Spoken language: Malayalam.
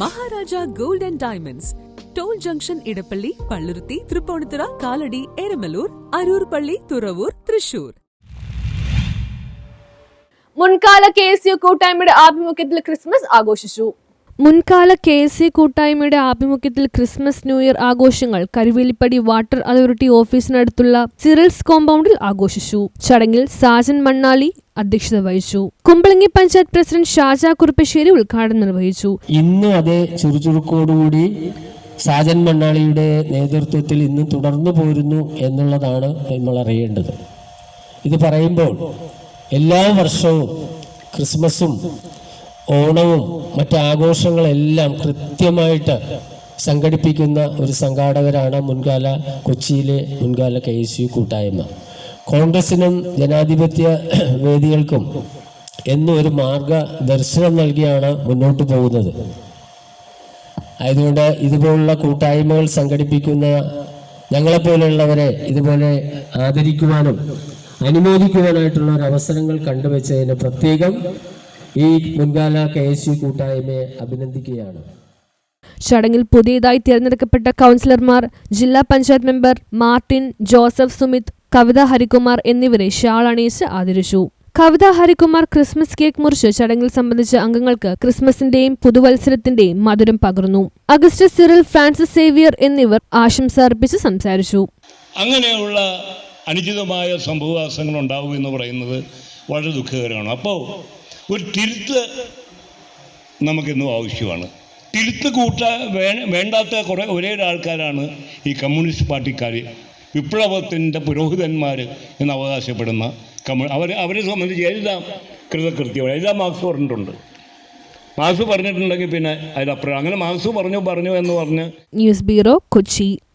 Maharaja gold and diamonds, toll junction, Edappally, Palluruthy, Tripunithura, Kalady, Eramalloor, Aroor പള്ളി, തുറവൂർ, തൃശൂർ. മുൻകാല KSU കൂട്ടായ്മയുടെ ആഭിമുഖ്യത്തിൽ ക്രിസ്മസ് ആഘോഷിച്ചു. മുൻകാല KSU കൂട്ടായ്മയുടെ ആഭിമുഖ്യത്തിൽ ക്രിസ്മസ് ന്യൂ ഇയർ ആഘോഷങ്ങൾ കരുവേലിപ്പടി വാട്ടർ അതോറിറ്റി ഓഫീസിനടുത്തുള്ള സിറിൽസ് കോമ്പൗണ്ടിൽ ആഘോഷിച്ചു. ചടങ്ങിൽ സാജൻ മണ്ണാലി അധ്യക്ഷത വഹിച്ചു. കുമ്പളങ്ങി പഞ്ചായത്ത് പ്രസിഡന്റ് ഷാജ കുറുപ്പശ്ശേരി ഉദ്ഘാടനം നിർവഹിച്ചു. ഇന്ന് അതേ ചുറുചുറുക്കോടുകൂടി സാജൻ മണ്ണാളിയുടെ നേതൃത്വത്തിൽ ഇന്ന് തുടർന്നു പോരുന്നു എന്നുള്ളതാണ് നമ്മൾ അറിയേണ്ടത്. ഇത് പറയുമ്പോൾ എല്ലാ വർഷവും ക്രിസ്മസും ഓണവും മറ്റാഘോഷങ്ങളെല്ലാം കൃത്യമായിട്ട് സംഘടിപ്പിക്കുന്ന ഒരു സംഘാടകരാണ് കൊച്ചിയിലെ മുൻകാല KSU കൂട്ടായ്മ. കോൺഗ്രസിനും ജനാധിപത്യ വേദികൾക്കും എന്നും ഒരു മാർഗദർശനം നൽകിയാണ് മുന്നോട്ട് പോകുന്നത്. ആയതുകൊണ്ട് ഇതുപോലുള്ള കൂട്ടായ്മകൾ സംഘടിപ്പിക്കുന്ന ഞങ്ങളെപ്പോലെയുള്ളവരെ ഇതുപോലെ ആദരിക്കുവാനും അനുമോദിക്കുവാനായിട്ടുള്ള ഒരു അവസരങ്ങൾ കണ്ടുവച്ചതിന് പ്രത്യേകം ഈ മുൻകാല KSU കൂട്ടായ്മയെ അഭിനന്ദിക്കുകയാണ്. ചടങ്ങിൽ പുതിയതായി തിരഞ്ഞെടുക്കപ്പെട്ട കൗൺസിലർമാർ, ജില്ലാ panchayat member Martin, Joseph, Sumith, Kavitha Harikumar എന്നിവരെ ഷാൾ അണിയിച്ച് ആദരിച്ചു. കവിത ഹരികുമാർ ക്രിസ്മസ് കേക്ക് മുറിച്ച് ചടങ്ങിൽ സംബന്ധിച്ച അംഗങ്ങൾക്ക് ക്രിസ്മസിന്റെയും പുതുവത്സരത്തിന്റെയും മധുരം പകർന്നു. അഗസ്റ്റസ് സിറിൽ, ഫ്രാൻസിസ് സേവിയർ എന്നിവർ ആശംസ അർപ്പിച്ച് സംസാരിച്ചു. അങ്ങനെയുള്ള അനുചിതമായ സംഭവവാസങ്ങൾ ഉണ്ടാവും എന്ന് പറയുന്നത് വളരെ ദുഃഖകരമാണ്. അപ്പോൾ ഒരു തിരുത്ത് നമുക്കിന്നും ആവശ്യമാണ്. തിരുത്ത് വേണ്ടാത്ത ഒരേ ആൾക്കാരാണ് ഈ കമ്മ്യൂണിസ്റ്റ് പാർട്ടിക്കാർ, വിപ്ലവത്തിൻ്റെ പുരോഹിതന്മാർ എന്ന് അവകാശപ്പെടുന്ന അവരെ സംബന്ധിച്ച് എല്ലാം കൃതകൃത്യമാണ്. എല്ലാം മാർക്സ് പറഞ്ഞിട്ടുണ്ട്. മാർക്സ് പറഞ്ഞിട്ടുണ്ടെങ്കിൽ പിന്നെ അതിലപ്പുറം അങ്ങനെ മാർക്സ് പറഞ്ഞു എന്ന് പറഞ്ഞ്. News bureau, Kochi.